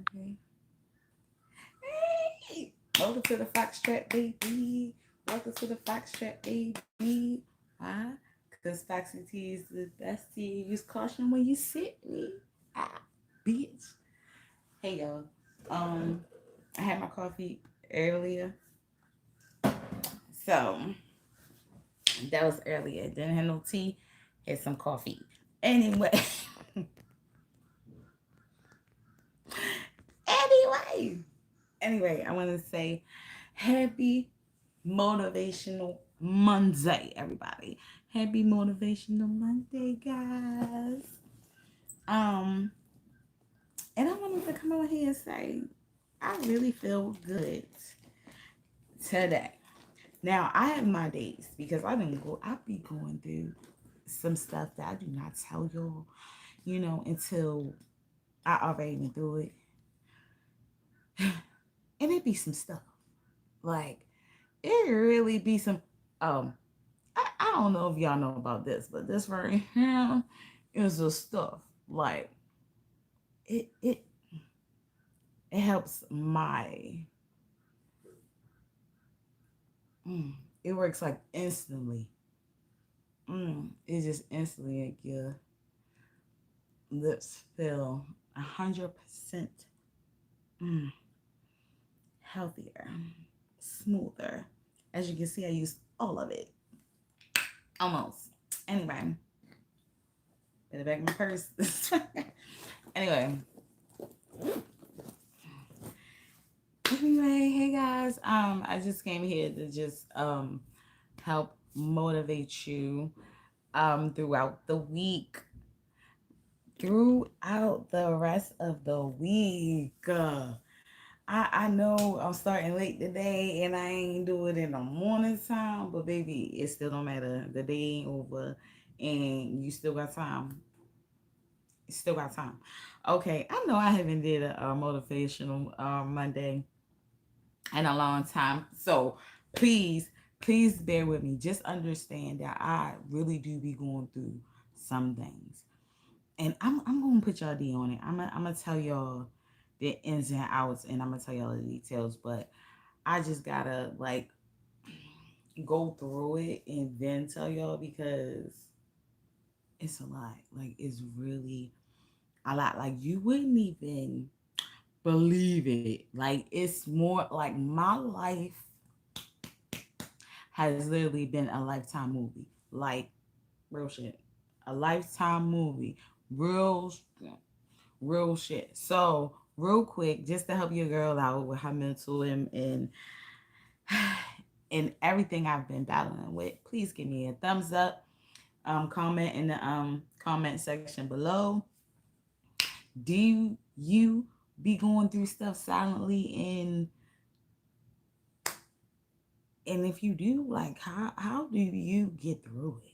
Okay. Hey, welcome to the Foxtrot, baby. Welcome to the Foxtrot, baby. Why? Because Foxy Tea is the best tea. Use caution when you sit me. Ah, bitch. Hey, y'all. I had my coffee earlier. So, that was earlier. Didn't have no tea. Had some coffee. Anyway. anyway. Anyway, I want to say happy motivational Monday, everybody. Happy motivational Monday, guys. Um, and I wanted to come on here and say, I really feel good today. Now I have my days because I be going through some stuff that I do not tell y'all, until I already went through it. And it be some stuff. Like it really be some I don't know if y'all know about this, but this right here is the stuff. Like it it it helps my it works like instantly. It just instantly make your lips feel 100% healthier, smoother. As you can see, I used all of it. Almost. Anyway, better back my purse. anyway, Anyway, hey guys. I just came here to just help motivate you throughout the week. Throughout the rest of the week. I know I'm starting late today and I ain't do it in the morning time, but baby, it still don't matter. The day ain't over and you still got time. Still got time. Okay, I know I haven't did a motivational Monday in a long time. So please bear with me. Just understand that I really do be going through some things. And I'm gonna put y'all D on it. I'm gonna tell y'all the ins and outs and I'm gonna tell y'all the details, but I just gotta like go through it and then tell y'all because it's a lot. Like it's really a lot. Like you wouldn't even believe it. Like it's more like my life has literally been a lifetime movie. Like real shit. A lifetime movie. Real real shit. So real quick, just to help your girl out with her mental and everything I've been battling with, please give me a thumbs up. Comment in the comment section below. Do you be going through stuff silently and if you do, like how do you get through it?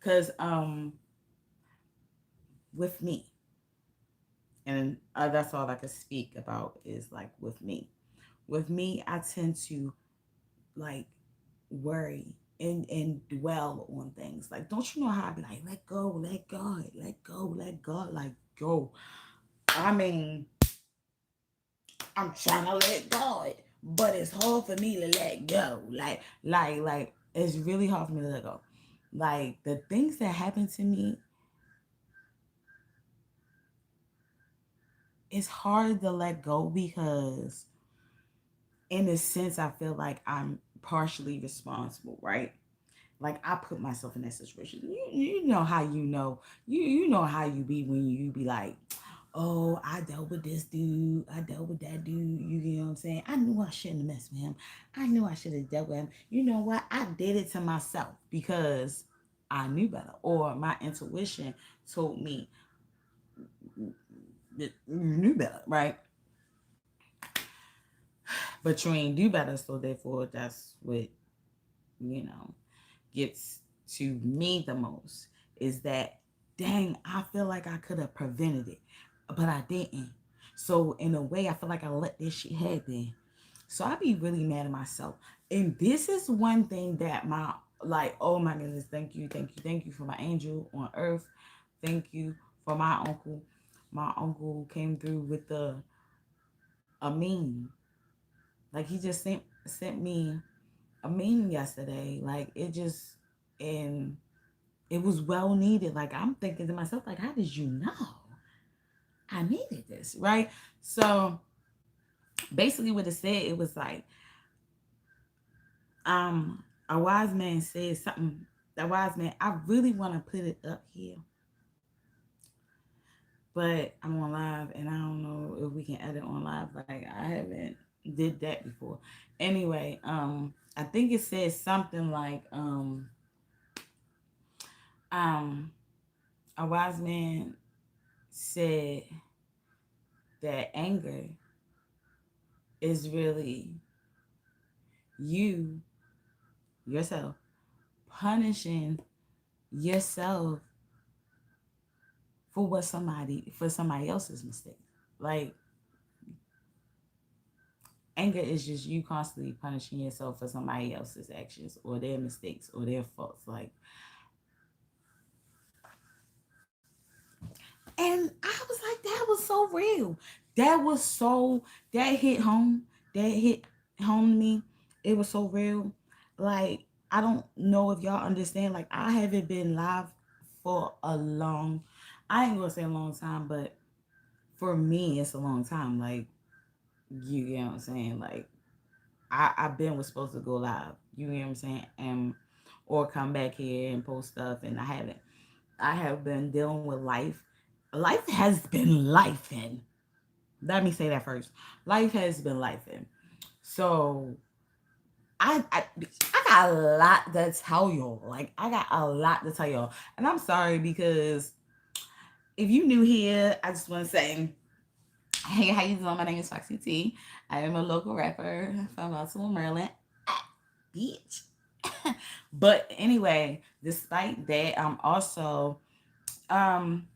Because with me, and that's all I can speak about is like with me. With me, I tend to like worry and dwell on things. Like, don't you know how I be like, let go, let God, let go, let God, like go. I mean, I'm trying to let go, but it's hard for me to let go. Like, it's really hard for me to let go. Like the things that happen to me, it's hard to let go because, in a sense, I feel like I'm partially responsible, right? Like I put myself in that situation. You know how you know how you be when you be like, oh, I dealt with this dude, I dealt with that dude. You know what I'm saying? I knew I shouldn't have messed with him. I knew I should have dealt with him. You know what? I did it to myself because I knew better, or my intuition told me that you knew better, right? But you ain't do better, so therefore that's what you know gets to me the most is that dang, I feel like I could have prevented it, but I didn't. So in a way, I feel like I let this shit happen. So I be really mad at myself. And this is one thing that my like, oh my goodness, thank you, thank you, thank you for my angel on earth. Thank you for my uncle. My uncle came through with the a meme. Like he just sent me a meme yesterday. Like it just, and it was well needed. Like I'm thinking to myself, like, how did you know I needed this, right? So basically, what it said, it was like, a wise man said something. That wise man, I really want to put it up here, but I'm on live, and I don't know if we can edit on live. Like I haven't did that before. Anyway, I think it says something like, um, a wise man said that anger is really you yourself punishing yourself for somebody else's mistake. Like anger is just you constantly punishing yourself for somebody else's actions or their mistakes or their faults. Like, and I was like, that was so real. That was so, that hit home. That hit home to me. It was so real. Like, I don't know if y'all understand. Like, I haven't been live for a long, I ain't gonna say a long time, but for me, it's a long time. Like, you get what I'm saying? Like, I've been was supposed to go live. You know what I'm saying? And or come back here and post stuff, and I haven't. I have been dealing with life. Life has been life in. Let me say that first. Life has been life in. So I got a lot to tell y'all. Like I got a lot to tell y'all, and I'm sorry because if you new here, I just want to say, hey, how you doing? My name is Foxy T. I am a local rapper from Baltimore, Maryland. Bitch. But anyway, despite that, I'm also um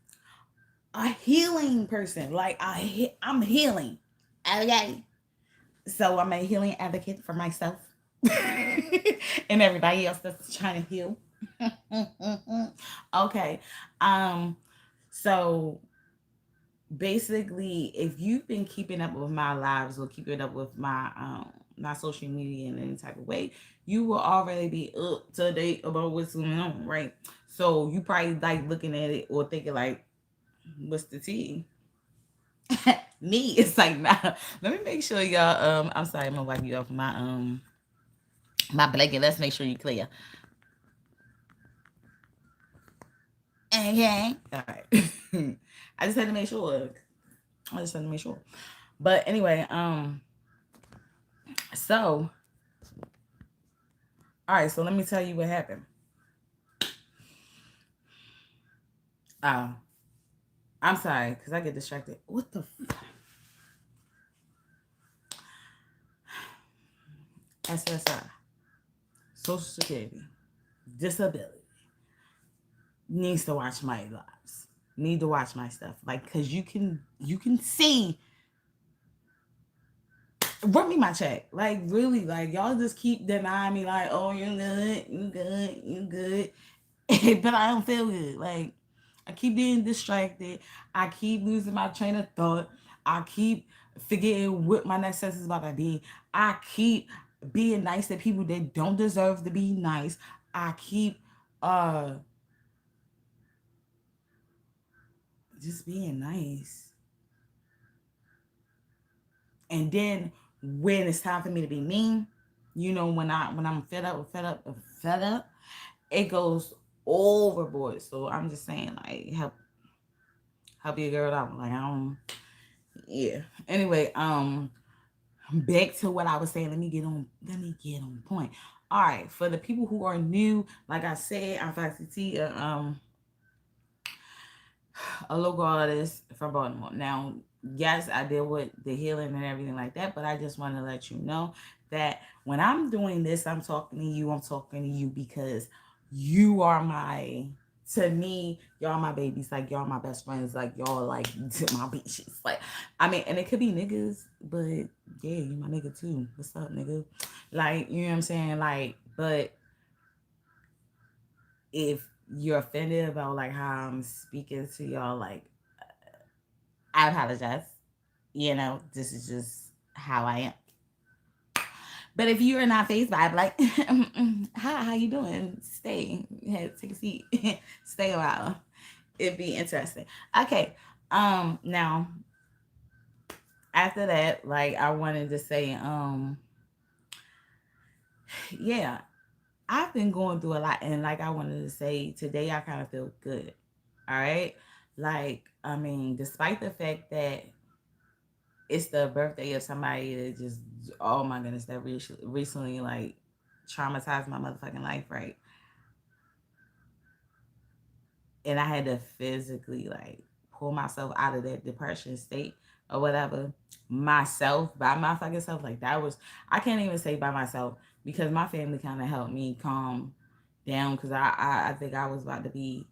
a healing person. Like I'm healing. Okay. So I'm a healing advocate for myself and everybody else that's trying to heal. Okay. Um so basically, if you've been keeping up with my lives or keeping up with my social media in any type of way, you will already be up to date about what's going on, right? So you probably like looking at it or thinking like, what's the tea? Me, it's like nah. Let me make sure y'all. I'm sorry, I'm gonna wipe you off my blanket. Let's make sure you clear. Okay. All right. I just had to make sure. I just had to make sure. But anyway, so all right. So let me tell you what happened. Uh, I'm sorry because I get distracted. What the SSI, Social Security, disability needs to watch my lives. Need to watch my stuff, like, cause you can see. Run me my check, like really, like y'all just keep denying me, like, oh, you're good, you good, you good, but I don't feel good. Like I keep being distracted. I keep losing my train of thought. I keep forgetting what my next sentence is about to be. I keep being nice to people that don't deserve to be nice. I keep uh just being nice. And then when it's time for me to be mean, when I'm fed up, it goes overboard. So I'm just saying, like, help your girl out. Like I don't, yeah. Anyway, back to what I was saying. Let me get on point. All right, for the people who are new, like I said, I'm Foxy T, a local artist from Baltimore. Now, yes, I deal with the healing and everything like that, but I just want to let you know that when I'm doing this, I'm talking to you. I'm talking to you because you are to me, y'all my babies. Like y'all my best friends. Like y'all like my bitches. Like I mean, and it could be niggas, but yeah, you my nigga too. What's up, nigga? Like you know what I'm saying? Like, but if you're offended about like how I'm speaking to y'all, like I apologize. This is just how I am. But if you are not phased by it, like, how you doing? Stay, take a seat, stay a while. It'd be interesting. Okay, now after that, like, I wanted to say, yeah, I've been going through a lot, and like I wanted to say today, I kind of feel good. All right, like, I mean, despite the fact that it's the birthday of somebody that just, oh my goodness, that recently like traumatized my motherfucking life, right? And I had to physically like pull myself out of that depression state or whatever, myself, by my fucking self. Like, that was, I can't even say by myself, because my family kind of helped me calm down, because I think I was about to be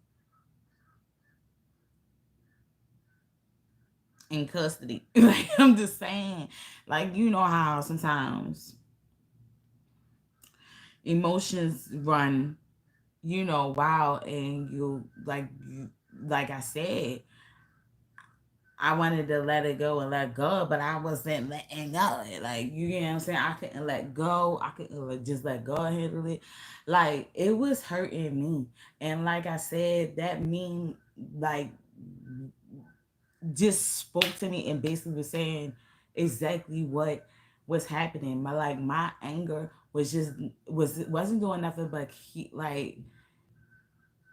in custody. Like, I'm just saying, like, you know how sometimes emotions run, you know, wild, and like I said, I wanted to let it go and let go, but I wasn't letting go. Like, you get what I'm saying? I couldn't let go. I couldn't just let go and handle it. Like, it was hurting me. And like I said, that mean, like, just spoke to me and basically was saying exactly what was happening. My anger was just, wasn't doing nothing but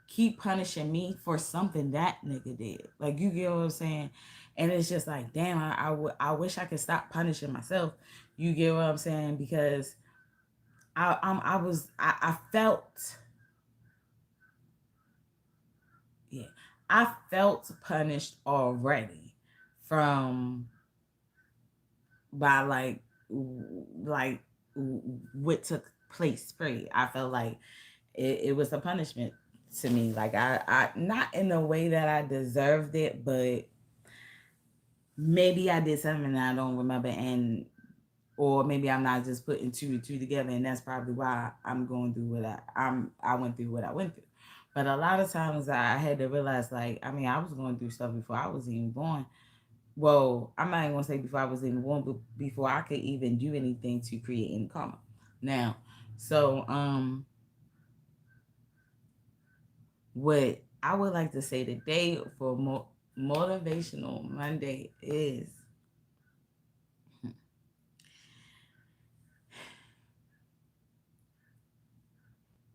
keep punishing me for something that nigga did. Like, you get what I'm saying? And it's just like, damn, I wish I could stop punishing myself. You get what I'm saying? Because I felt, yeah, I felt punished already from, by like what took place. Period. I felt like it was a punishment to me. Like, I not in the way that I deserved it, but maybe I did something that I don't remember, and or maybe I'm not just putting two and two together, and that's probably why I'm going through what I went through what I went through. But a lot of times I had to realize, like, I mean, I was going through stuff before I was even born. Well, I'm not even gonna say before I was even born, but before I could even do anything to create any karma. Now, so what I would like to say today for motivational Monday is,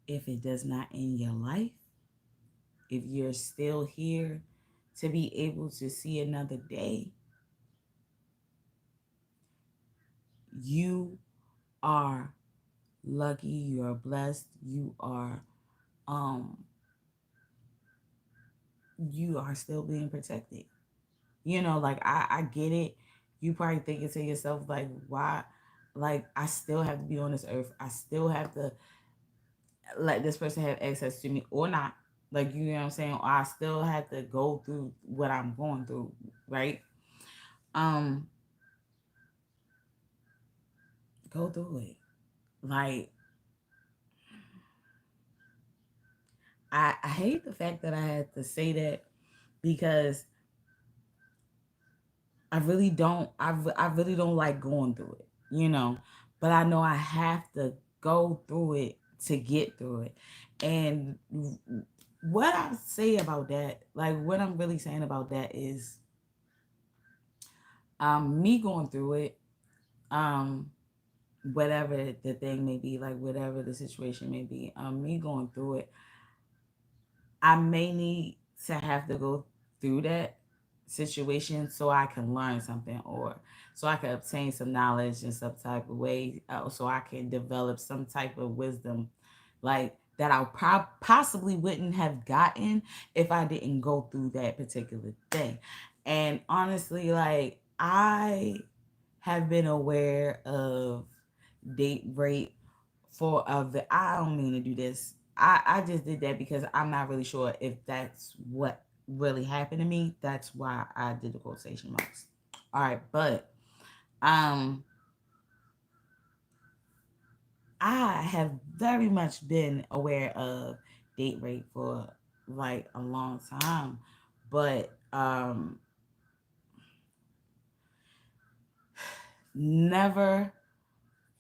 if it does not end your life, if you're still here to be able to see another day, you are lucky, you are blessed, um you are still being protected. You know, like, I get it. You probably thinking to yourself, like, why, like, I still have to be on this earth. I still have to let this person have access to me or not. Like, you know what I'm saying? Or I still have to go through what I'm going through, right? Um, go through it. Like, I hate the fact that I had to say that, because I really don't like going through it, you know. But I know I have to go through it to get through it. And what I say about that, like, what I'm really saying about that is, me going through it, um whatever the thing may be, like, whatever the situation may be, me going through it, I may need to have to go through that situation so I can learn something, or so I can obtain some knowledge in some type of way, so I can develop some type of wisdom, like, that I possibly wouldn't have gotten if I didn't go through that particular thing. And honestly, like, I have been aware of date rape for of the, I don't mean to do this. I just did that because I'm not really sure if that's what really happened to me. That's why I did the quotation marks. All right, but um I have very much been aware of date rape for like a long time. But never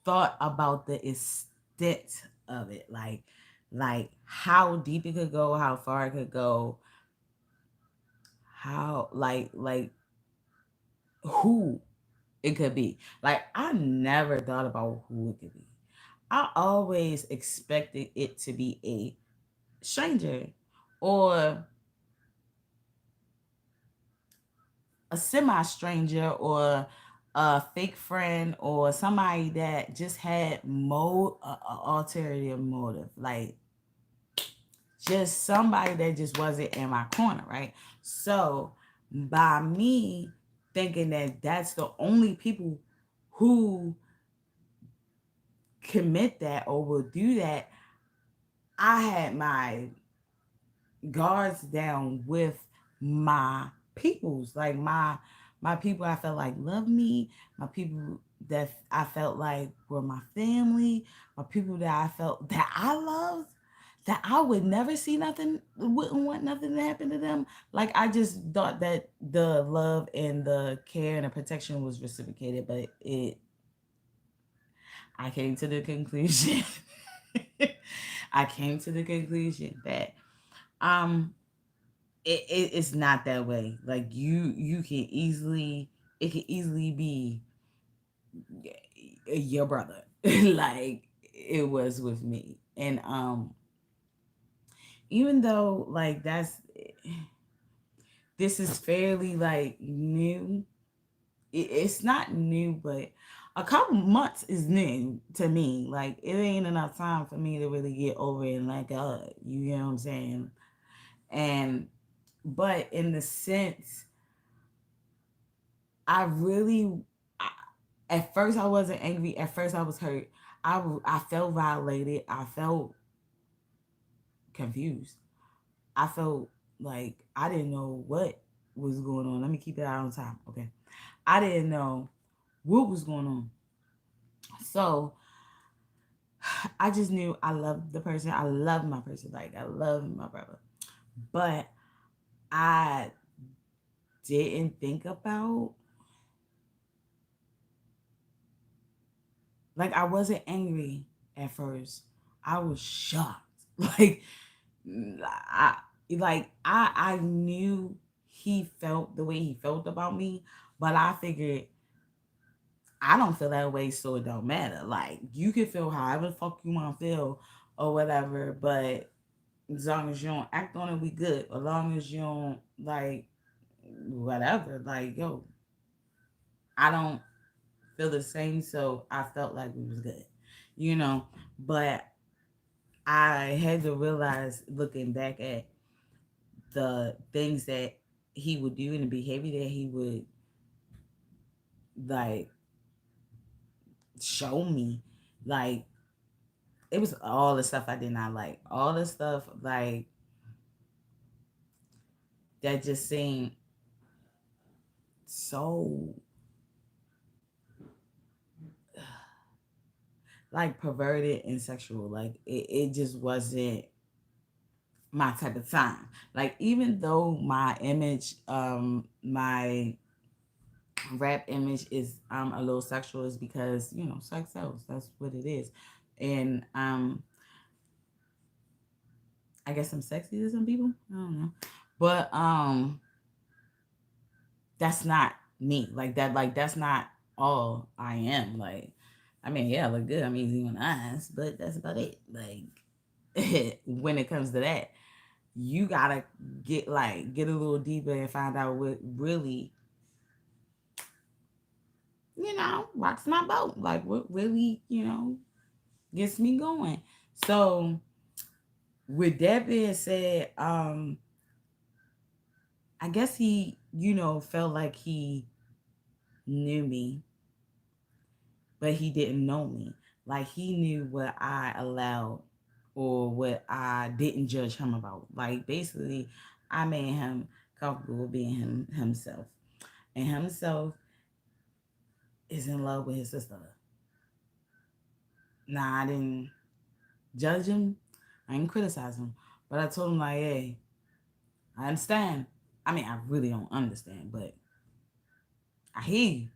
thought about the extent of it, like how deep it could go, how far it could go, how like who it could be. Like I never thought about who it could be. I always expected it to be a stranger or a semi stranger or a fake friend or somebody that just had ulterior motive, like just somebody that just wasn't in my corner, right? So by me thinking that that's the only people who commit that or will do that, I had my guards down with my peoples, like my people I felt like loved me, my people that I felt like were my family, my people that I felt that I loved, that I would never see nothing, wouldn't want nothing to happen to them. Like I just thought that the love and the care and the protection was reciprocated, but it I came to the conclusion I came to the conclusion that um it's not that way. Like you can easily, it can easily be your brother like it was with me. And even though like that's this is fairly like new, it's not new, but a couple months is new to me. Like it ain't enough time for me to really get over it and let go, you know what I'm saying? And but in the sense, I really, I, at first I wasn't angry. At first I was hurt. I felt violated. I felt confused. I felt like I didn't know what was going on. Let me keep it out on time. Okay. I didn't know what was going on. So I just knew I loved the person. I loved my person. Like I loved my brother. But I didn't think about, like I wasn't angry at first. I was shocked. Like I I knew he felt the way he felt about me, but I figured I don't feel that way, so it don't matter. Like you can feel however the fuck you want to feel or whatever, but as long as you don't act on it, we good. As long as you don't like whatever, like yo, I don't feel the same, so I felt like we was good, you know. But I had to realize, looking back at the things that he would do and the behavior that he would like show me, like it was all the stuff I did not like, all the stuff like that just seemed so like perverted and sexual. Like it just wasn't my type of time. Like even though my image, my rap image is a little sexual, is because you know sex sells. That's what it is. And I guess I'm sexy to some people. I don't know. But that's not me. Like that, like that's not all I am. Like I mean, yeah, I look good. I'm easy on the eyes, but that's about it. Like when it comes to that, you gotta get a little deeper and find out what really, rocks my boat. Like what really, gets me going. So with that being said, I guess he, felt like he knew me, but he didn't know me. Like he knew what I allowed or what I didn't judge him about. Like basically, I made him comfortable being himself, and himself is in love with his sister. Nah, I didn't judge him. I didn't criticize him, but I told him like, hey, I understand. I mean, I really don't understand, but I hear you.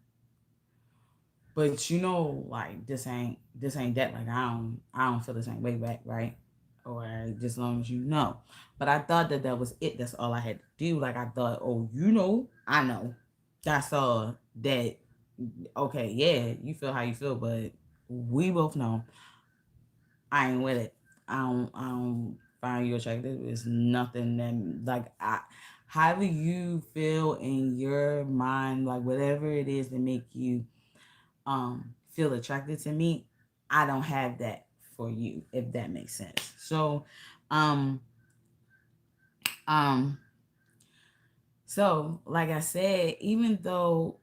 But like this ain't that. Like I don't feel the same way back, right? Or just as long as you know. But I thought that was it. That's all I had to do. Like I thought, oh, I know. That's all that. Okay, yeah, you feel how you feel, but we both know I ain't with it. I don't find you attractive. It's nothing that like I. However you feel in your mind, like whatever it is that make you feel attracted to me, I don't have that for you, if that makes sense. So um um like I said, even though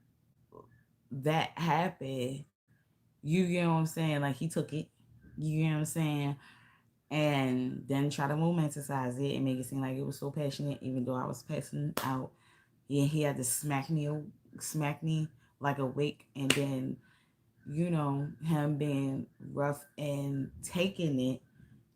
that happened, you get what I'm saying, like he took it, you get what I'm saying, and then try to romanticize it and make it seem like it was so passionate, even though I was passing out. Yeah, he had to smack me like awake, and then him being rough and taking it,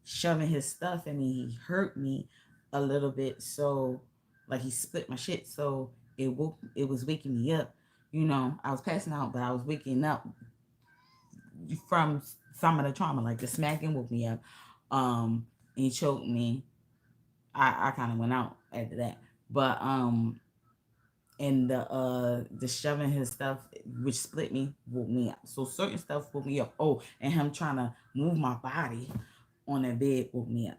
shoving his stuff in me. He hurt me a little bit, so like he split my shit. So it was waking me up. I was passing out, but I was waking up from some of the trauma. Like the smacking woke me up. And he choked me. I kind of went out after that, but and the shoving his stuff, which split me, woke me up. So certain stuff woke me up. Oh, and him trying to move my body on that bed woke me up.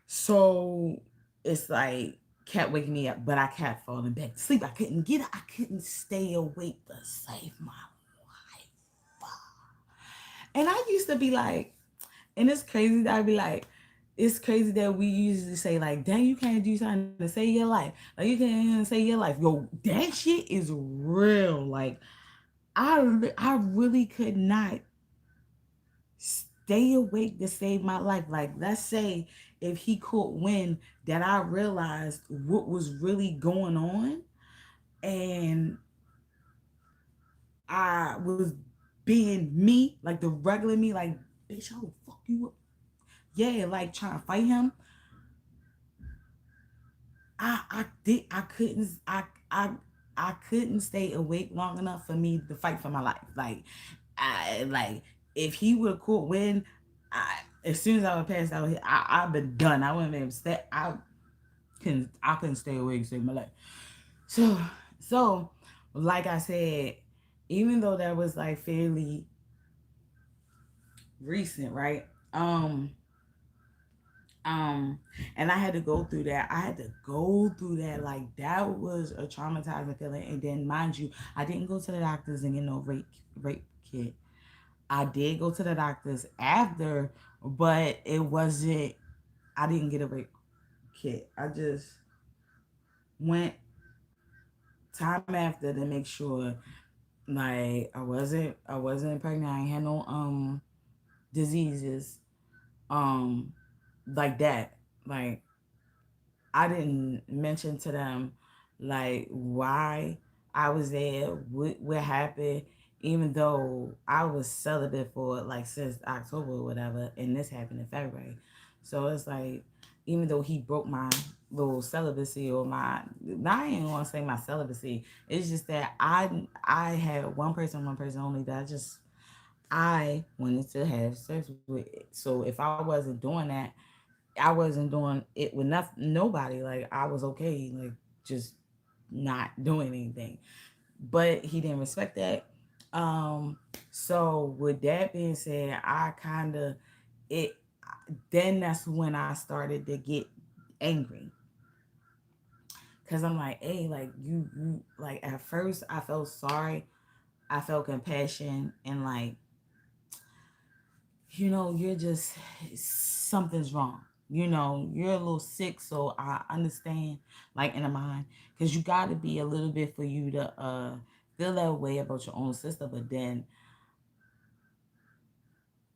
So it's like kept waking me up, but I kept falling back to sleep. I couldn't get it. I couldn't stay awake to save my life. And I used to be like, and it's crazy that I'd be like, it's crazy that we usually say like, dang, you can't do something to save your life. Like you can't even save your life. Yo, that shit is real. Like I really could not stay awake to save my life. Like let's say if he caught wind that I realized what was really going on, and I was being me, like the regular me, like bitch, I will fuck you up. Yeah, like trying to fight him. I couldn't stay awake long enough for me to fight for my life. Like if he would have caught wind, as soon as I would pass out, I'd been done. I wouldn't be able to stay. I couldn't stay awake to save my life. So so like I said, even though that was like fairly recent, right? Um, and I had to go through that. I had to go through that. Like that was a traumatizing feeling. And then, mind you, I didn't go to the doctors and get no rape kit. I did go to the doctors after, but it wasn't. I didn't get a rape kit. I just went time after to make sure, like I wasn't pregnant. I ain't had no diseases like that. Like I didn't mention to them like why I was there, what happened, even though I was celibate for like since October or whatever, and this happened in February. So it's like even though he broke my little celibacy or I ain't gonna say my celibacy. It's just that I had one person only that I wanted to have sex with. So if I wasn't doing that, I wasn't doing it with nobody. Like I was okay, like just not doing anything. But he didn't respect that. Um, so with that being said, I kind of it. Then that's when I started to get angry because I'm like, hey, like you like at first I felt sorry, I felt compassion, and like you're just something's wrong. You're a little sick, so I understand, like in the mind, because you got to be a little bit for you to feel that way about your own sister. But then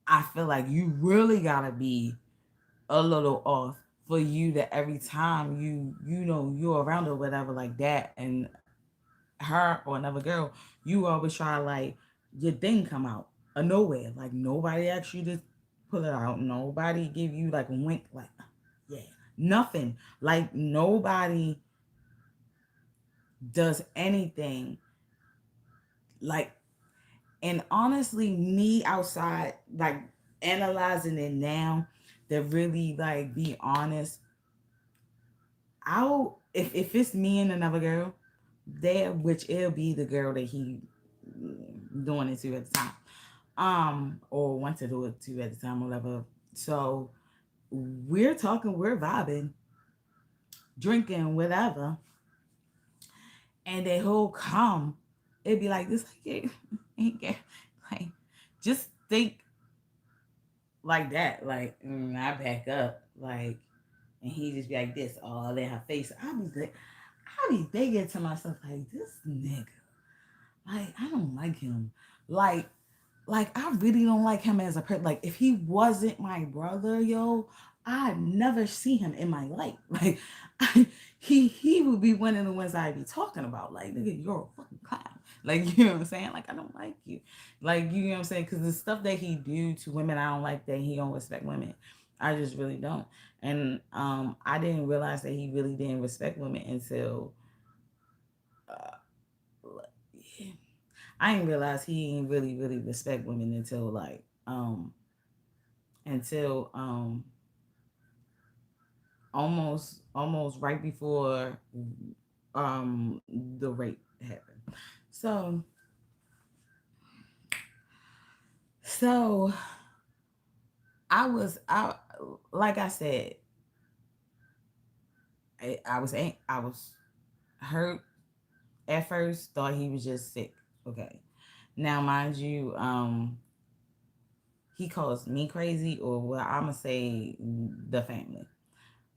I feel like you really gotta be a little off for you to every time you're around or whatever like that, and her or another girl, you always try like your thing come out of nowhere. Like nobody asked you to pull it out. Nobody give you like a wink, like yeah, nothing. Like nobody does anything. Like And honestly, me outside, like analyzing it now, to really like be honest, I'll if it's me and another girl, there which it'll be the girl that he doing it to at the time, or want to do it to at the time, or whatever. So we're talking, we're vibing, drinking, whatever, and they whole come, it'd be like this, like, ain't get, like, just think like that, like, I back up, like, and he just be like this all in her face. I be thinking to myself like, this nigga, like, I don't like him, like. Like, I really don't like him as a person. Like, if he wasn't my brother, yo, I'd never see him in my life. Like, he would be one of the ones I'd be talking about. Like, nigga, you're a fucking clown. Like, you know what I'm saying? Like, I don't like you. Like, you know what I'm saying? Because the stuff that he do to women, I don't like that he don't respect women. I just really don't. And I didn't realize that he really didn't respect women until uh, I didn't realize he didn't really respect women until like until almost right before the rape happened. So so I like I said, I was hurt at first, thought he was just sick. Okay. Now mind you, he calls me crazy, or well, I'ma say the family.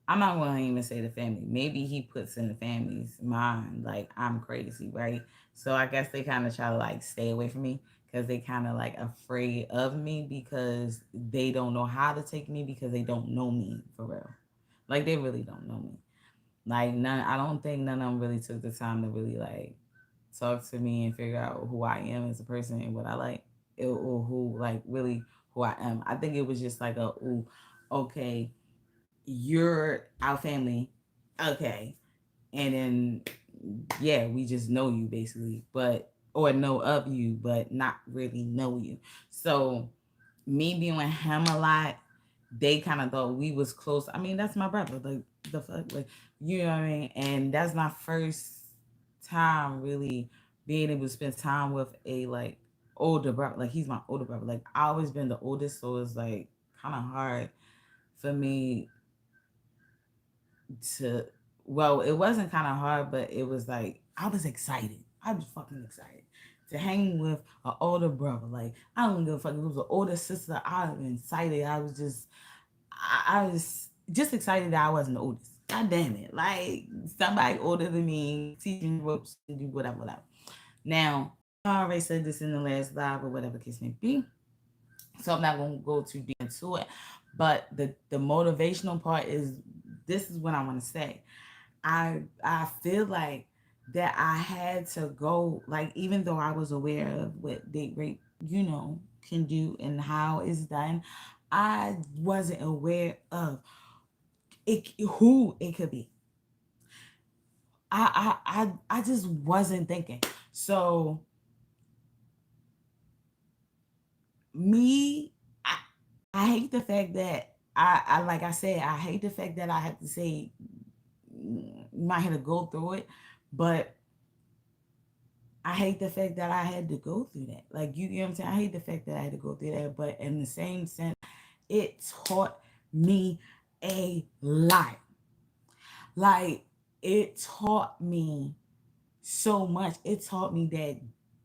I'm not going to even say the family. Maybe he puts in the family's mind like I'm crazy, right? So I guess they kind of try to like stay away from me because they kind of like afraid of me because they don't know how to take me because they don't know me for real. Like they really don't know me. Like none. I don't think none of them really took the time to really like talk to me and figure out who I am as a person and what I like, or who like really who I am. I think it was just like a, ooh, okay, you're our family, okay, and then yeah, we just know you basically, but or know of you, but not really know you. So me being with him a lot, they kind of thought we was close. I mean, that's my brother. Like the fuck, like you know what I mean. And that's my first time really being able to spend time with a like older brother. Like he's my older brother. Like I always been the oldest, so it's like kind of hard for me to. Well, it wasn't kind of hard, but it was like I was excited. I was fucking excited to hang with an older brother. Like I don't give a fuck if it was an older sister. I was excited. I was just excited that I wasn't the oldest. God damn it. Like somebody older than me, teaching me ropes and do whatever, whatever. Now, I already said this in the last live or whatever case may be. So I'm not gonna go too deep into it. But the motivational part is this is what I want to say. I feel like that I had to go, like, even though I was aware of what date rape, can do and how it's done, I wasn't aware of it, who it could be. I just wasn't thinking. So me, I hate the fact that I like I said, I hate the fact that I have to say you might have to go through it, but I hate the fact that I had to go through that. Like you know what I'm saying? I hate the fact that I had to go through that, but in the same sense, it taught me a lot. Like it taught me so much. It taught me that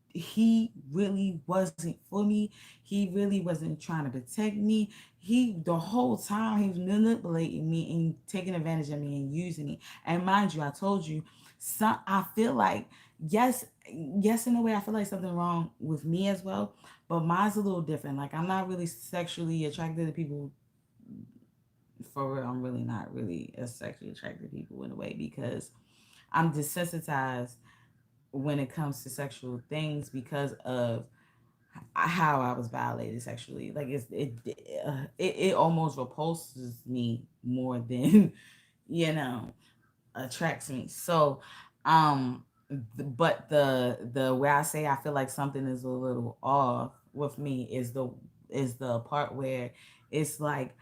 he really wasn't for me. He really wasn't trying to protect me. He the whole time he was manipulating me and taking advantage of me and using me. And mind you, I told you, some I feel like yes, in a way I feel like something wrong with me as well. But mine's a little different. Like I'm not really sexually attracted to people for real. I'm really not really a sexually attracted to people in a way because I'm desensitized when it comes to sexual things because of how I was violated sexually. Like it almost repulses me more than you know attracts me. So but the where I say I feel like something is a little off with me is the part where it's like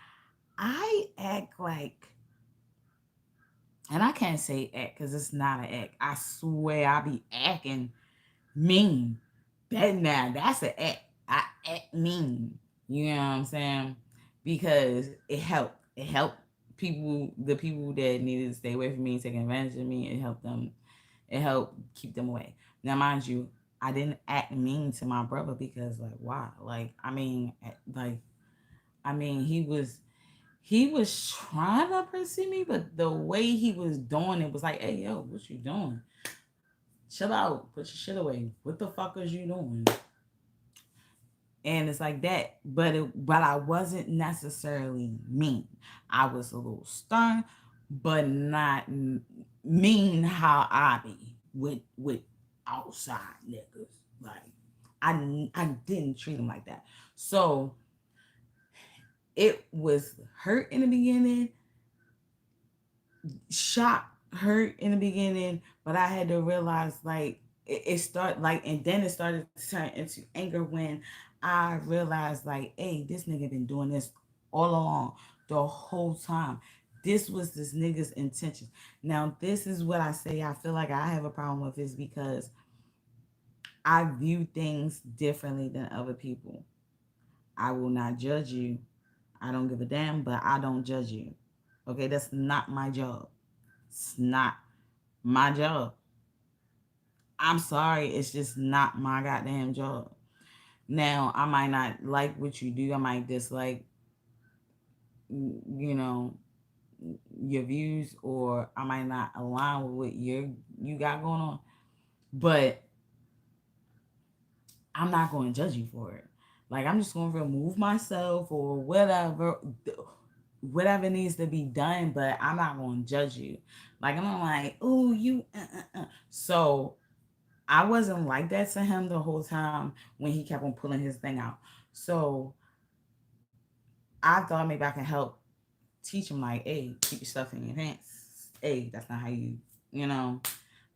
I act like, and I can't say act because it's not an act. I swear I be acting mean. That's an act. I act mean. You know what I'm saying? Because it helped. It helped the people that needed to stay away from me, taking advantage of me. It helped them. It helped keep them away. Now, mind you, I didn't act mean to my brother because, like, why? Like, he was trying to pursue me, but the way he was doing it was like, hey, yo, what you doing? Chill out. Put your shit away. What the fuck is you doing? And it's like that. But I wasn't necessarily mean. I was a little stern, but not mean how I be with outside niggas. Like I didn't treat him like that. So it was hurt in the beginning, shock, hurt in the beginning, but I had to realize like it started like, and then it started to turn into anger when I realized like, hey, this nigga been doing this all along, the whole time. This was this nigga's intention. Now, this is what I say I feel like I have a problem with is because I view things differently than other people. I will not judge you. I don't give a damn, but I don't judge you. Okay, that's not my job. It's not my job. I'm sorry, it's just not my goddamn job. Now, I might not like what you do. I might dislike, you know, your views, or I might not align with what you got going on. But I'm not going to judge you for it. Like, I'm just going to remove myself or whatever needs to be done, but I'm not going to judge you. Like, I'm not like, oh, you. So I wasn't like that to him the whole time when he kept on pulling his thing out. So I thought maybe I can help teach him, like, hey, keep your stuff in your pants. Hey, that's not how you.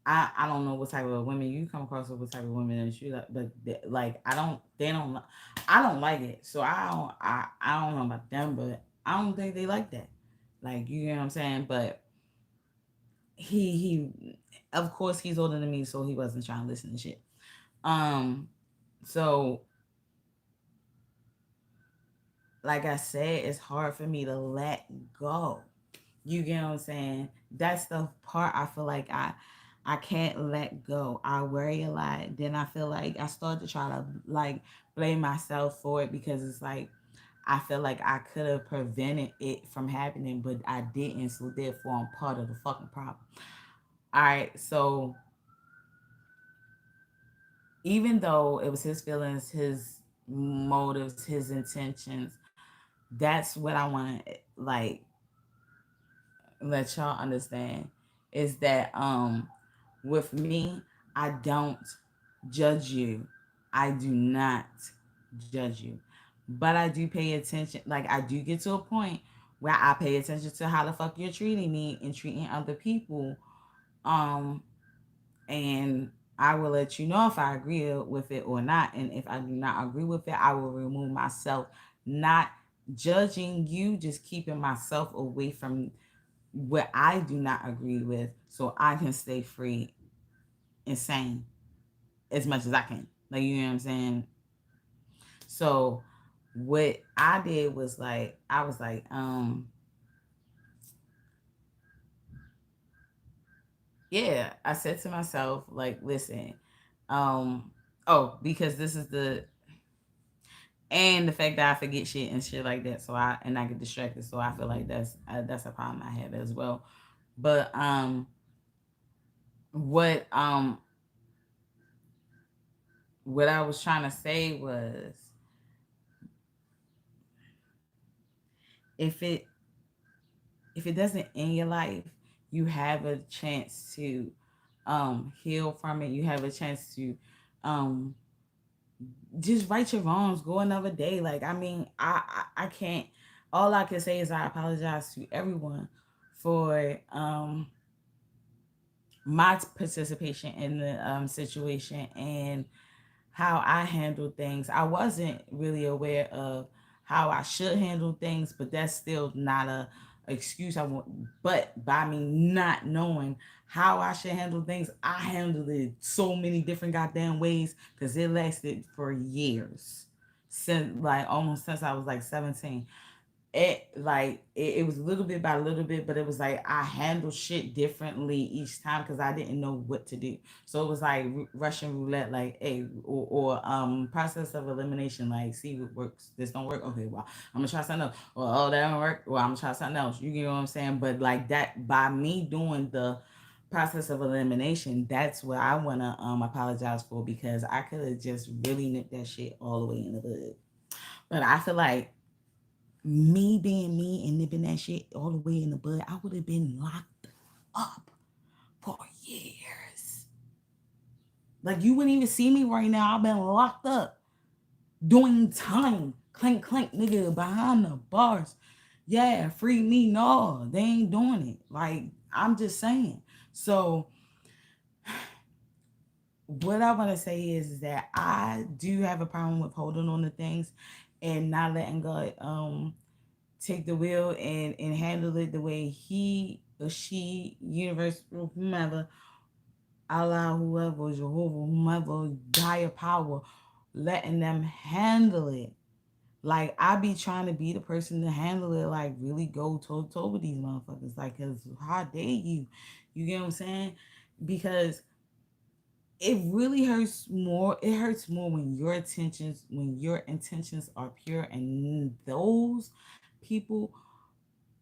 I don't know what type of women you come across, or what type of women that you like, but like I don't like it. So I don't know about them, but I don't think they like that. Like, you know what I'm saying? But he of course he's older than me, so he wasn't trying to listen to shit. Um so like I said, it's hard for me to let go. You get what I'm saying? That's the part I feel like I can't let go. I worry a lot. Then I feel like I start to try to like blame myself for it because it's like I feel like I could have prevented it from happening, but I didn't. So therefore, I'm part of the fucking problem. All right. So even though it was his feelings, his motives, his intentions, that's what I want to like let y'all understand is that with me, I don't judge you. I do not judge you. But I do pay attention. Like, I do get to a point where I pay attention to how the fuck you're treating me and treating other people. Um and I will let you know if I agree with it or not. And if I do not agree with it, I will remove myself, not judging you, just keeping myself away from what I do not agree with so I can stay free and sane as much as I can. Like, you know what I'm saying? So what I did was like, I was like, yeah, I said to myself, like, listen, oh, because this is and the fact that I forget shit and shit like that, so I get distracted, so I feel like that's a problem I have as well. But what um what I was trying to say was, if it if it doesn't end your life, you have a chance to heal from it. You have a chance to um just right your wrongs, go another day. Like, I mean, I can't, all I can say is I apologize to everyone for my participation in the situation and how I handle things. I wasn't really aware of how I should handle things, but that's still not a excuse I want. But by me not knowing how I should handle things, I handled it so many different goddamn ways because it lasted for years. Since like almost since I was like 17, it was a little bit by a little bit, but it was like I handled shit differently each time because I didn't know what to do. So it was like Russian roulette, like hey, or process of elimination, like see what works. This don't work. Okay, well I'm gonna try something else. Well, oh that don't work. Well I'm gonna try something else. You get what I'm saying? But like that by me doing the process of elimination, that's what I wanna apologize for because I could have just really nipped that shit all the way in the bud. But I feel like me being me and nipping that shit all the way in the bud, I would have been locked up for years. Like you wouldn't even see me right now. I've been locked up doing time. Clink clink nigga behind the bars. Yeah, free me. No, they ain't doing it. Like I'm just saying. So what I want to say is that I do have a problem with holding on to things and not letting God take the wheel and handle it the way he or she, universe, whomever, Allah, whoever, Jehovah, whomever, higher power, letting them handle it. Like I be trying to be the person to handle it, like really go toe to toe with these motherfuckers. Like, cause how dare you? You get what I'm saying? Because it really hurts more. It hurts more when your intentions are pure, and those people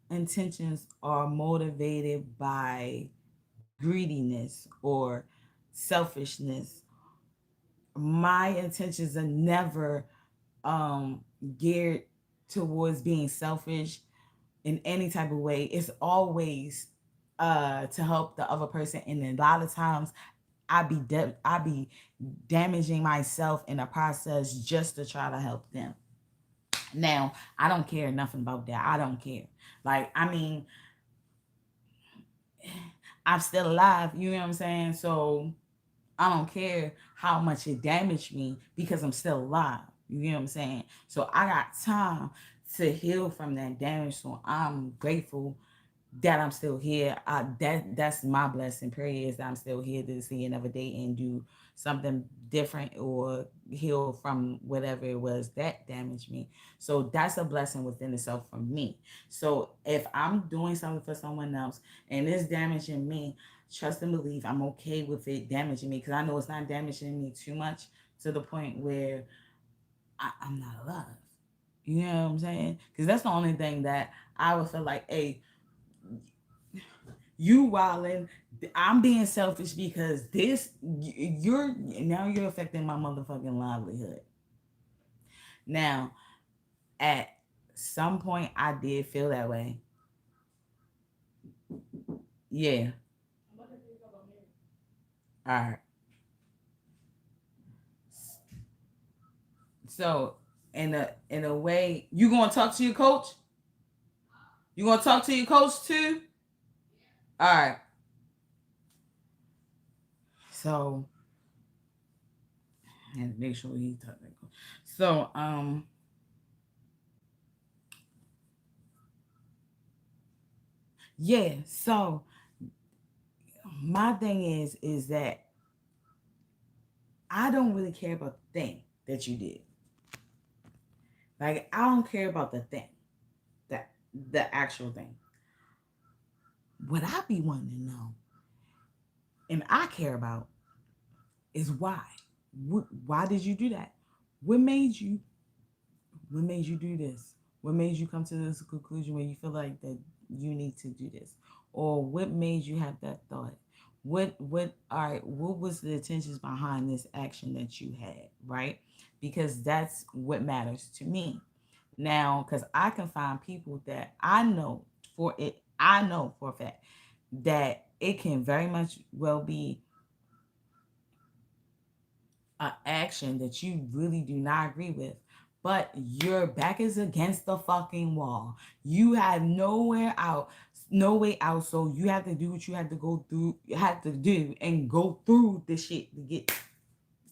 intentions are motivated by greediness or selfishness. My intentions are never geared towards being selfish in any type of way. It's always to help the other person, and a lot of times I be damaging myself in the process just to try to help them. Now, I don't care nothing about that. I don't care. Like, I mean, I'm still alive. You know what I'm saying? So I don't care how much it damaged me because I'm still alive. You know what I'm saying? So I got time to heal from that damage. So I'm grateful that I'm still here. That's my blessing. Period. Is that I'm still here to see another day and do something different or heal from whatever it was that damaged me. So that's a blessing within itself for me. So if I'm doing something for someone else and it's damaging me, trust and believe I'm okay with it damaging me because I know it's not damaging me too much to the point where I'm not alive. You know what I'm saying? Because that's the only thing that I would feel like, hey, you wildin'. I'm being selfish because you're affecting my motherfucking livelihood. Now, at some point, I did feel that way. Yeah. All right. So, in a way, you gonna talk to your coach? You gonna talk to your coach too? All right. So, and make sure he talk to coach. So, yeah. So my thing is that I don't really care about the thing that you did. Like I don't care about the thing, that the actual thing. What I be wanting to know, and I care about, is why. Why did you do that? What made you? What made you do this? What made you come to this conclusion where you feel like that you need to do this, or what made you have that thought? What? All right. What was the intentions behind this action that you had? Right? Because that's what matters to me. Now, because I can find people that I know for it, I know for a fact that it can very much well be an action that you really do not agree with, but your back is against the fucking wall. You have nowhere out. no way out. So you have to do what you have to go through, you have to do and go through the shit to get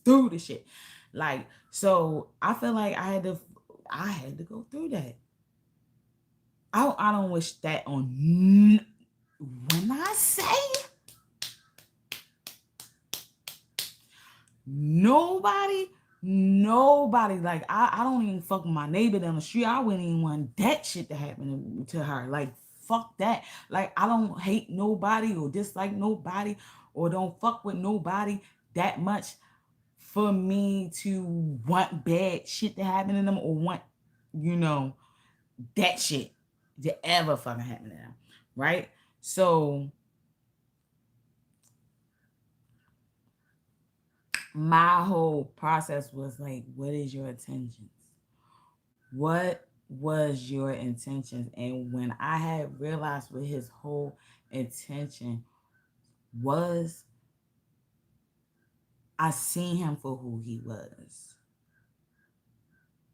through the shit. Like, so I feel like I had to go through that. I don't wish that on when I say nobody, nobody. Like I don't even fuck with my neighbor down the street. I wouldn't even want that shit to happen to her. Like fuck that. Like I don't hate nobody or dislike nobody or don't fuck with nobody that much for me to want bad shit to happen to them or want, you know, that shit to ever fucking happen to them. Right? So my whole process was like, what is your intentions? What was your intentions? And when I had realized what his whole intention was, I seen him for who he was.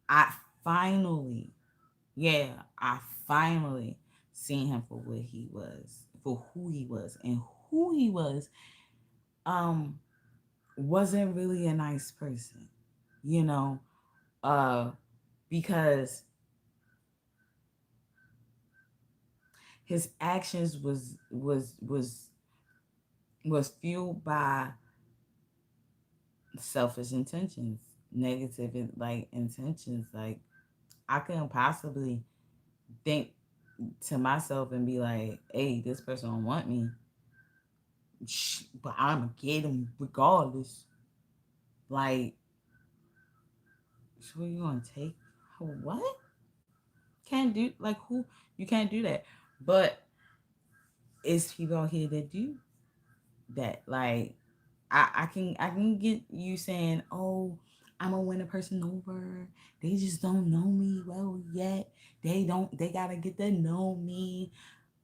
I finally, yeah, I finally seen him for what he was, for who he was. And who he was, um, wasn't really a nice person, you know, uh, because his actions was fueled by selfish intentions, negative like intentions. Like I couldn't possibly think to myself and be like, "Hey, this person don't want me, but I'm gonna get him regardless." Like, so you gonna take what? Can't do like who? You can't do that. But it's people out here that do that. Like I can get you saying, "Oh, I'm gonna win a person over. They just don't know me well yet. They gotta get to know me."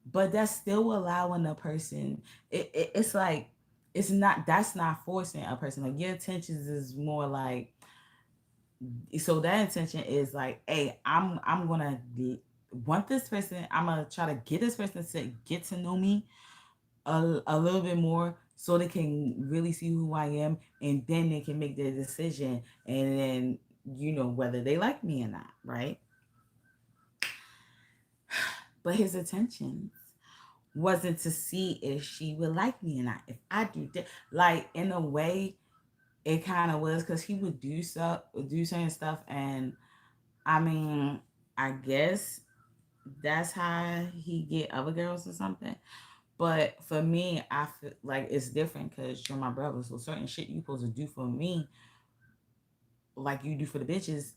But that's still allowing a person. It's like it's not. That's not forcing a person. Like your intentions is more like. So that intention is like, "Hey, I'm gonna want this person. I'm gonna try to get this person to get to know me a little bit more so they can really see who I am and then they can make their decision and then whether they like me or not, right? But his intentions wasn't to see if she would like me or not. If I do that, like in a way, it kind of was because he would do certain stuff, and I mean, I guess that's how he get other girls or something. But for me, I feel like it's different because you're my brother. So certain shit you supposed to do for me, like you do for the bitches,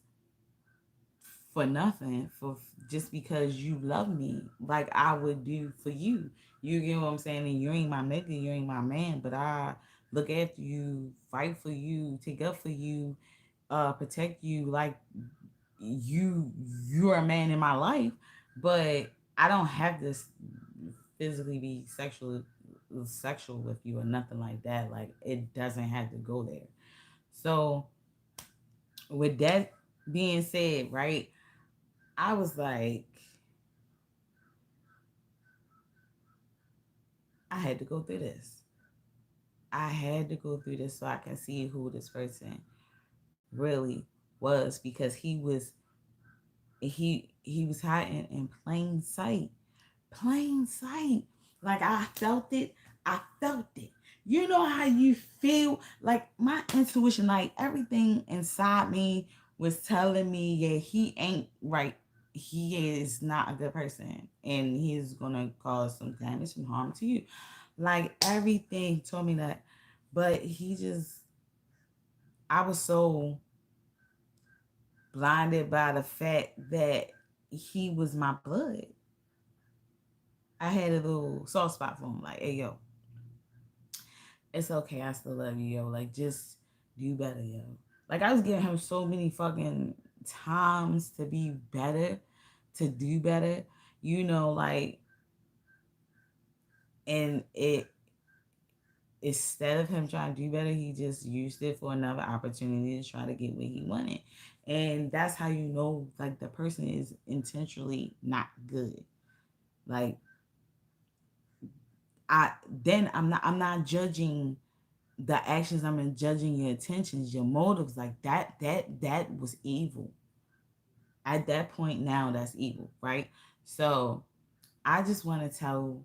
for nothing, for just because you love me, like I would do for you. You get what I'm saying? And you ain't my nigga, you ain't my man, but I look after you, fight for you, take up for you, protect you, like you're a man in my life, but I don't have to physically be sexual with you or nothing like that. Like it doesn't have to go there. So with that being said, right, I was like, I had to go through this. I had to go through this so I can see who this person really was because he was hiding in plain sight. Plain sight. Like I felt it. I felt it. You know how you feel? Like my intuition, like everything inside me was telling me, yeah, he ain't right. He is not a good person. And he's gonna cause some damage, some harm to you. Like everything told me that. But I was so blinded by the fact that he was my blood. I had a little soft spot for him. Like, hey, yo, it's okay. I still love you, yo. Like, just do better, yo. Like, I was giving him so many fucking times to be better, to do better, like, and instead of him trying to do better, he just used it for another opportunity to try to get what he wanted. And that's how you know, like, the person is intentionally not good. Like, I'm not judging the actions. I'm judging your intentions, your motives. Like that was evil. At that point now, that's evil, right? So I just want to tell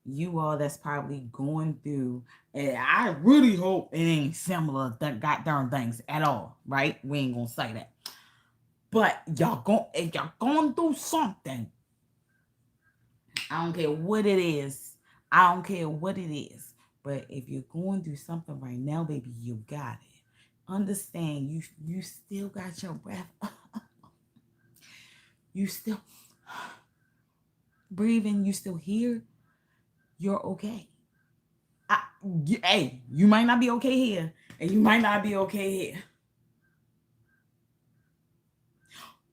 you all that's probably going through, and I really hope it ain't similar that goddamn things at all, right? We ain't gonna say that. But if y'all going through something, I don't care what it is. I don't care what it is. But if you're going through something right now, baby, you got it. Understand you still got your breath. You still breathing, you still here, you're okay. I, hey, you might not be okay here, and you might not be okay here.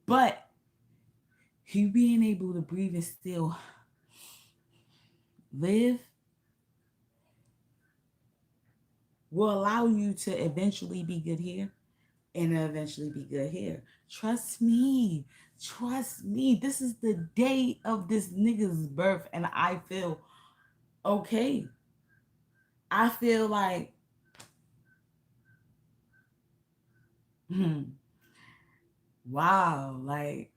But you being able to breathe and still live will allow you to eventually be good here and eventually be good here. Trust me. Trust me. This is the day of this nigga's birth, and I feel okay. I feel like, wow, like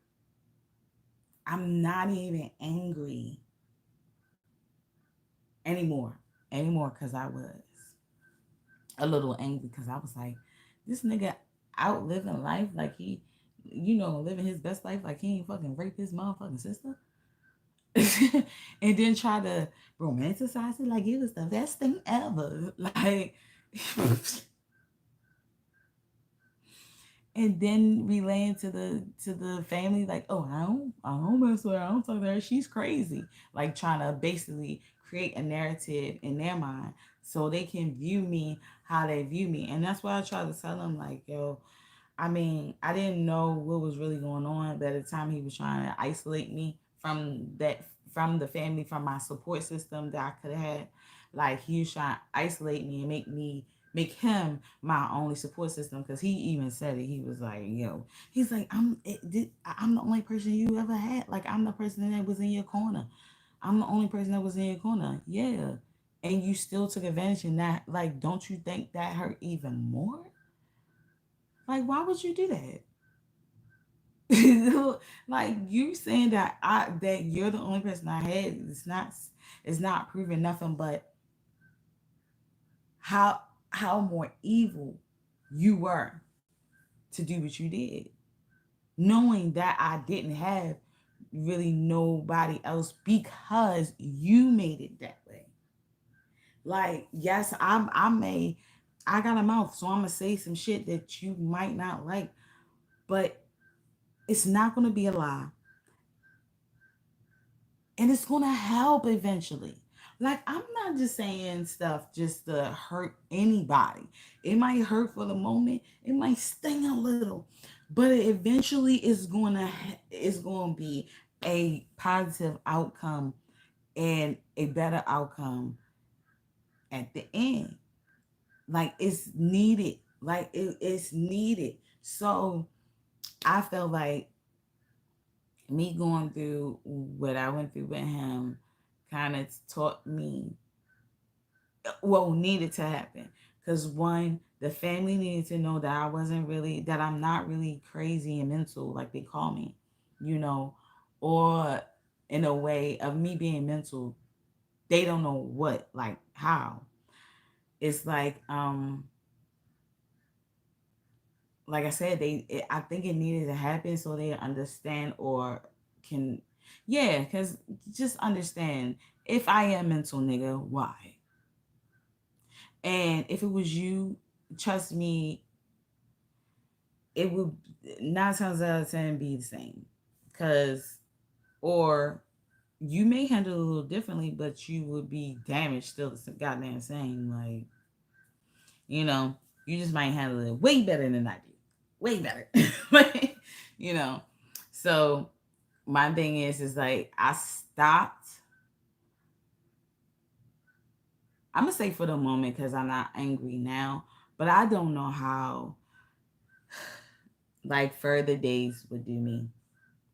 I'm not even angry anymore. Anymore, because I was a little angry because I was like, this nigga out living life like he, living his best life like he ain't fucking rape his motherfucking sister. And then try to romanticize it like it was the best thing ever. Like, and then relaying to the family like, oh, I don't mess with her, I don't talk to her, she's crazy. Like trying to basically create a narrative in their mind so they can view me how they view me. And that's why I try to tell them like, yo, I mean, I didn't know what was really going on. But at the time he was trying to isolate me from the family, from my support system that I could have had. Like he was trying to isolate me and make him my only support system, because he even said it. He was like, yo, he's like, I'm the only person you ever had. Like I'm the person that was in your corner. I'm the only person that was in your corner. Yeah. And you still took advantage, and that, like, don't you think that hurt even more? Like, why would you do that? Like you saying that you're the only person I had, it's not proving nothing but how how more evil you were to do what you did, knowing that I didn't have really nobody else because you made it that way. Like, yes, I got a mouth, so I'm gonna say some shit that you might not like, but it's not gonna be a lie, and it's gonna help eventually. Like, I'm not just saying stuff just to hurt anybody. It might hurt for the moment, it might sting a little, but it eventually is going to be a positive outcome and a better outcome at the end. Like, it's needed. Like, it's needed. So I feel like me going through what I went through with him kind of taught me what needed to happen. Because one, the family needed to know that that I'm not really crazy and mental like they call me, you know, or in a way of me being mental, they don't know what, like how. It's like I said, I think it needed to happen so they understand or can, yeah, because just understand, if I am mental, nigga, why? And if it was you, trust me, it would 9 times out of 10 be the same. Cause, or you may handle it a little differently, but you would be damaged still the goddamn same. Like, you know, you just might handle it way better than I do. Way better. Like, you know. So my thing is like I stopped. I'm gonna say for the moment because I'm not angry now, but I don't know how like further days would do me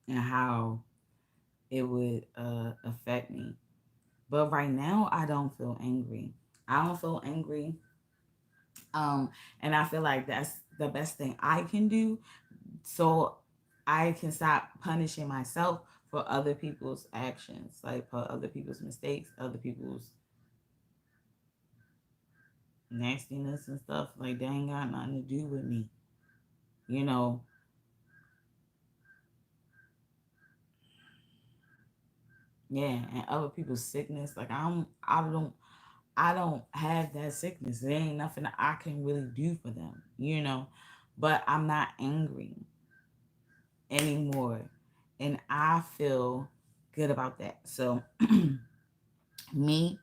and how it would affect me. But right now, I don't feel angry. I don't feel angry. Um, and I feel like that's the best thing I can do, so I can stop punishing myself for other people's actions, like for other people's mistakes, other people's nastiness and stuff. Like they ain't got nothing to do with me, you know. Yeah, and other people's sickness. Like I don't have that sickness. There ain't nothing that I can really do for them, you know. But I'm not angry anymore, and I feel good about that. So me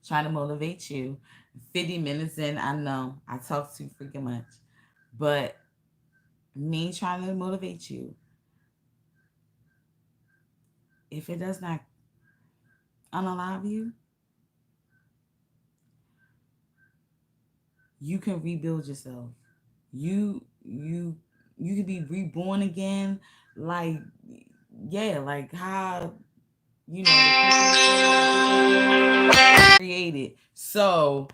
trying to motivate you. 50 minutes in, I know I talk too freaking much, but me trying to motivate you, if it does not unalive you, you can rebuild yourself. You can be reborn again, like yeah, like how the created. So,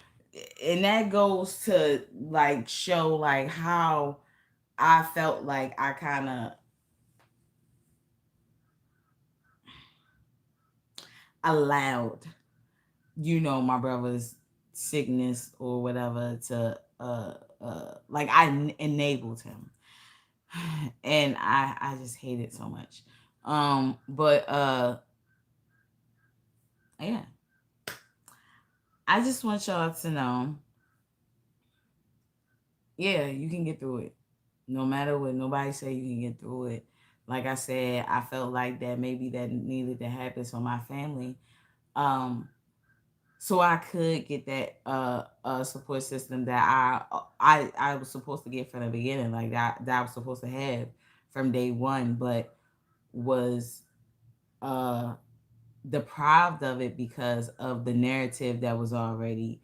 and that goes to like show like how I felt like I kind of allowed, my brother's sickness or whatever to like enabled him. And I just hate it so much. But yeah, I just want y'all to know, yeah, you can get through it. No matter what nobody say, you can get through it. Like I said, I felt like that maybe that needed to happen for my family. Um, so I could get that support system that I was supposed to get from the beginning, like that I was supposed to have from day one, but was uh deprived of it because of the narrative that was already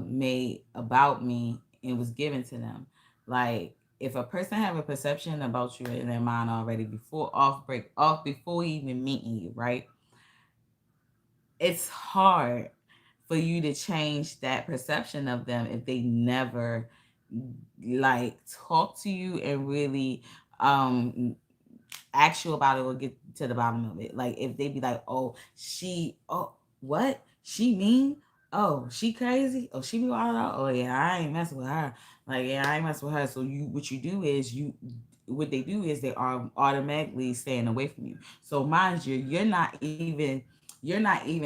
made about me and was given to them. Like if a person have a perception about you in their mind already off before even meeting you, right? It's hard for you to change that perception of them if they never like talk to you and really um ask you about it or get to the bottom of it. Like if they be like, oh, what? She mean? Oh, she crazy? Oh, she be wild out? Oh yeah, I ain't messing with her. Like, yeah, I ain't messing with her. So what you do is what they do is they are automatically staying away from you. So mind you, you're not even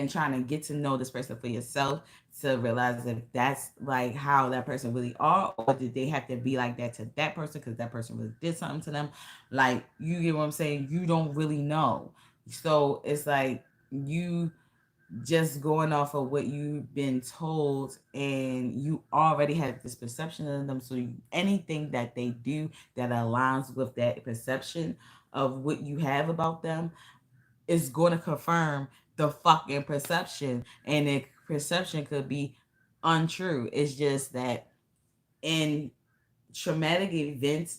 trying to get to know this person for yourself to realize if that's like how that person really are, or did they have to be like that to that person because that person really did something to them. Like, you get what I'm saying? You don't really know. So it's like you just going off of what you've been told, and you already have this perception of them. So anything that they do that aligns with that perception of what you have about them is going to confirm the fucking perception. And the perception could be untrue. It's just that in traumatic events,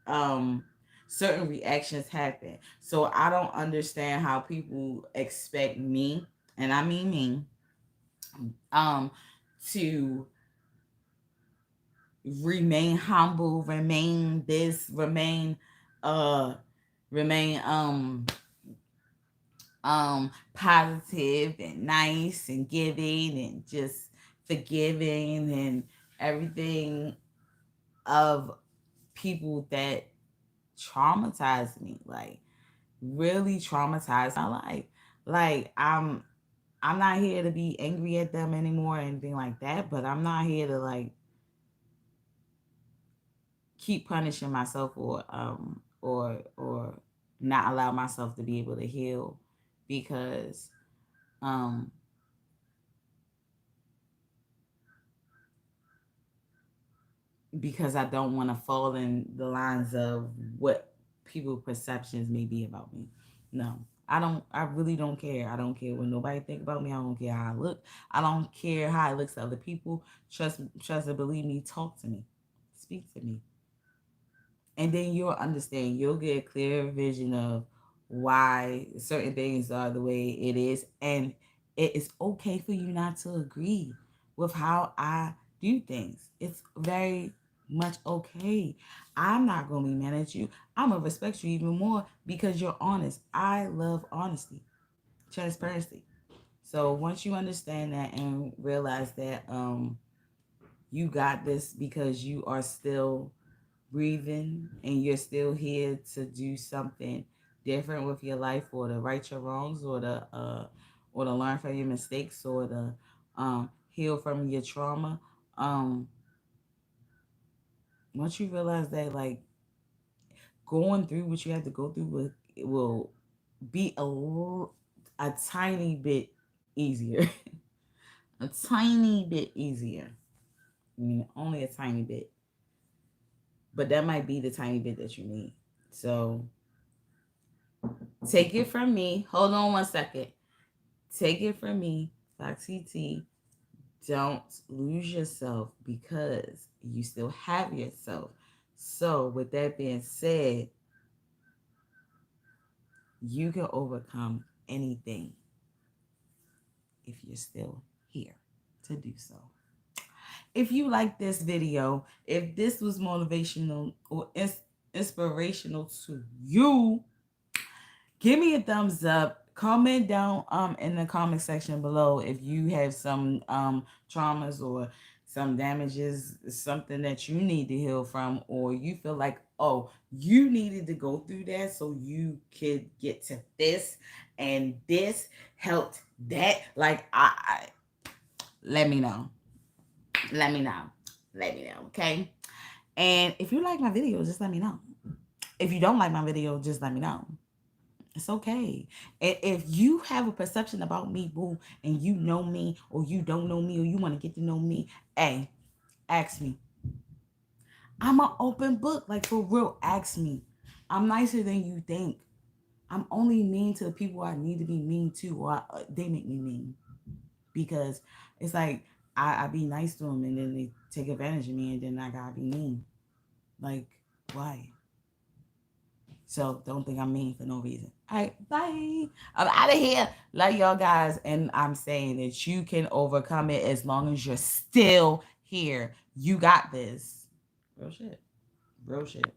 um certain reactions happen. So I don't understand how people expect me, and I mean me, um to remain humble, remain this, uh remain positive and nice and giving and just forgiving and everything of people that traumatized me, like really traumatized my life. Like I'm not here to be angry at them anymore or anything like that, but I'm not here to like keep punishing myself or not allow myself to be able to heal because um because I don't want to fall in the lines of what people perceptions may be about me. No. I really don't care. I don't care what nobody think about me. I don't care how I look. I don't care how it looks to other people. Trust and believe me, talk to me. Speak to me. And then you'll understand. You'll get a clear vision of why certain things are the way it is. And it is okay for you not to agree with how I do things. It's very much okay. I'm not going to be mad at you. I'm going to respect you even more because you're honest. I love honesty, transparency. So once you understand that and realize that you got this because you are still breathing and you're still here to do something different with your life, or to right your wrongs, or to learn from your mistakes, or to heal from your trauma. um Once you realize that, like, going through what you have to go through will be a tiny bit easier. A tiny bit easier. I mean, only a tiny bit, but that might be the tiny bit that you need. So take it from me. Hold on one second. Take it from me, Foxy T. Don't lose yourself because you still have yourself. So, with that being said, you can overcome anything if you're still here to do so. If you like this video, if this was motivational or inspirational to you, give me a thumbs up. Comment down in the comment section below if you have some traumas or some damages, something that you need to heal from, or you feel like, oh, you needed to go through that so you could get to this, and this helped that. Like, I let me know. Let me know. Let me know, okay? And if you like my video, just let me know. If you don't like my video, just let me know. It's okay. And if you have a perception about me, boo, and you know me, or you don't know me, or you want to get to know me, hey, ask me. I'm an open book. Like, for real, ask me. I'm nicer than you think. I'm only mean to the people I need to be mean to, or they make me mean. Because it's like, I be nice to them, and then they take advantage of me, and then I gotta be mean. Like, why? So don't think I'm mean for no reason. All right, bye. I'm out of here. Love y'all guys. And I'm saying that you can overcome it as long as you're still here. You got this. Real shit. Real shit.